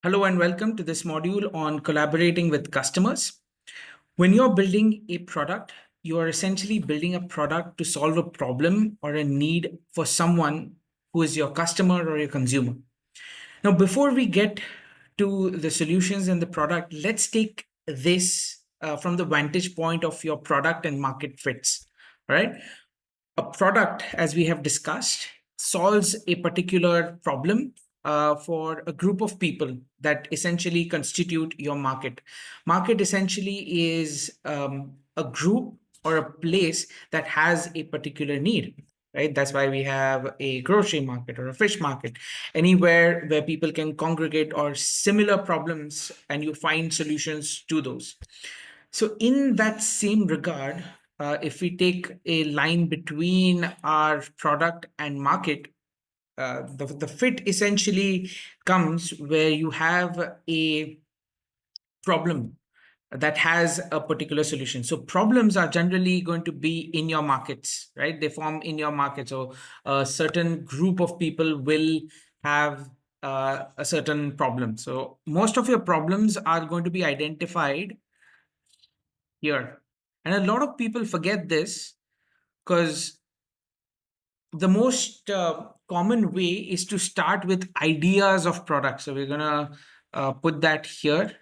Hello and welcome to this module on collaborating with customers. When you're building a product, you are essentially building a product to solve a problem or a need for someone who is your customer or your consumer. Now, before we get to the solutions and the product, let's take this from the vantage point of your product and market fits. All right. A product, as we have discussed, solves a particular problem for a group of people that essentially constitute your market. Market essentially is a group or a place that has a particular need. Right, that's why we have a grocery market or a fish market, anywhere where people can congregate or similar problems and you find solutions to those. So, in that same regard, if we take a line between our product and market, the fit essentially comes where you have a problem that has a particular solution. So problems are generally going to be in your markets, right? They form in your market. So a certain group of people will have a certain problem. So most of your problems are going to be identified here. And a lot of people forget this because the most common way is to start with ideas of products. So we're going to put that here.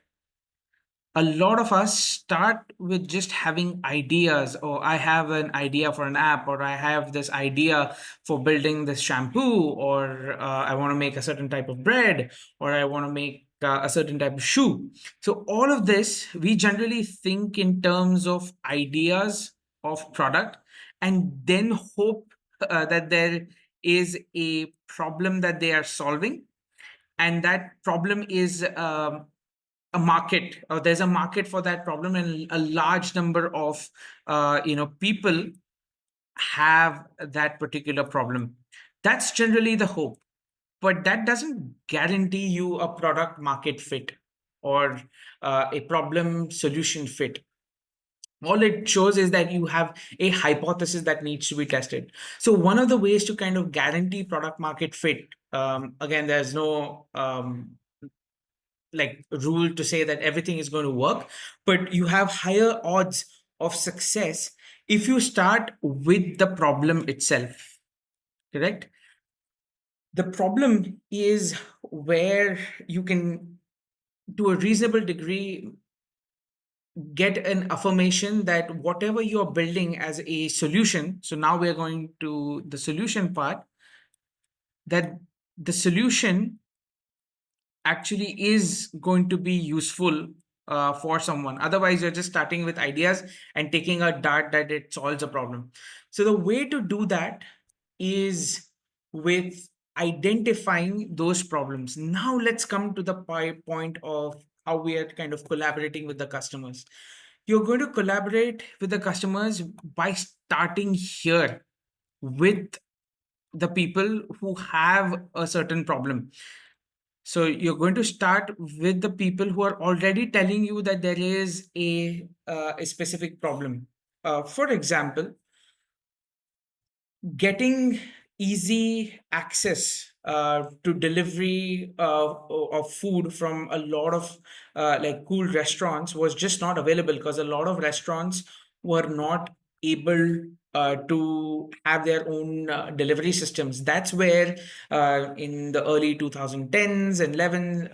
A lot of us start with just having ideas, or I have an idea for an app, or I have this idea for building this shampoo, or I want to make a certain type of bread, or I want to make a certain type of shoe. So all of this we generally think in terms of ideas of product, and then hope that there is a problem that they are solving, and that problem is a market, or there's a market for that problem, and a large number of people have that particular problem. That's generally the hope, but that doesn't guarantee you a product market fit or a problem solution fit. All it shows is that you have a hypothesis that needs to be tested. So one of the ways to kind of guarantee product market fit, again, there's no like rule to say that everything is going to work, but you have higher odds of success if you start with the problem itself. Correct. The problem is where you can, to a reasonable degree, get an affirmation that whatever you're building as a solution, so now we're going to the solution part, that the solution actually is going to be useful for someone. Otherwise, you're just starting with ideas and taking a dart that it solves a problem. So, the way to do that is with identifying those problems. Now, let's come to the point of how we are kind of collaborating with the customers. You're going to collaborate with the customers by starting here with the people who have a certain problem. So you're going to start with the people who are already telling you that there is a specific problem. For example, getting easy access to delivery of food from a lot of like cool restaurants was just not available, because a lot of restaurants were not able to have their own delivery systems. That's where in the early 2010s and 11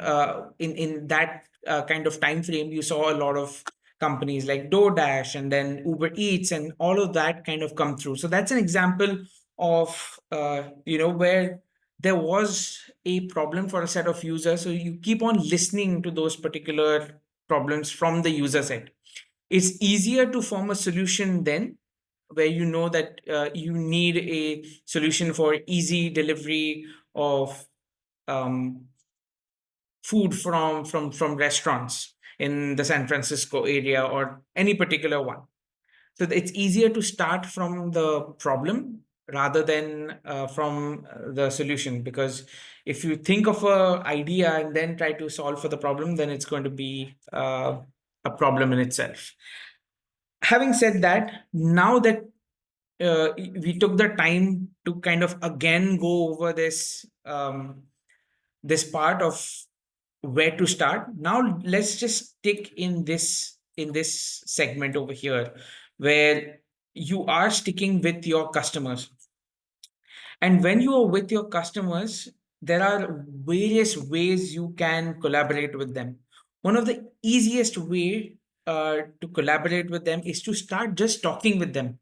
in that kind of time frame, you saw a lot of companies like DoorDash and then Uber Eats and all of that kind of come through. So that's an example of where there was a problem for a set of users. So you keep on listening to those particular problems from the user side. It's easier to form a solution then, where you know that you need a solution for easy delivery of um, food from restaurants in the San Francisco area or any particular one. So it's easier to start from the problem rather than from the solution, because if you think of a idea and then try to solve for the problem, then it's going to be a problem in itself. Having said that, now that we took the time to kind of again go over this part of where to start. Now let's just stick in this segment over here where you are sticking with your customers. And when you are with your customers, there are various ways you can collaborate with them. One of the easiest way to collaborate with them is to start just talking with them.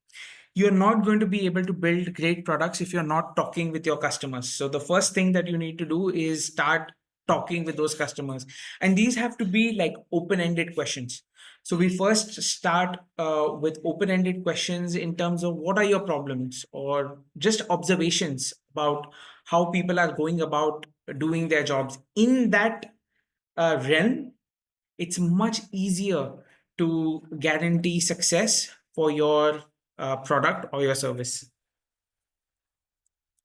You're not going to be able to build great products if you're not talking with your customers. So the first thing that you need to do is start talking with those customers, and these have to be like open-ended questions. So we first start with open-ended questions in terms of what are your problems, or just observations about how people are going about doing their jobs in that realm. It's much easier to guarantee success for your product or your service.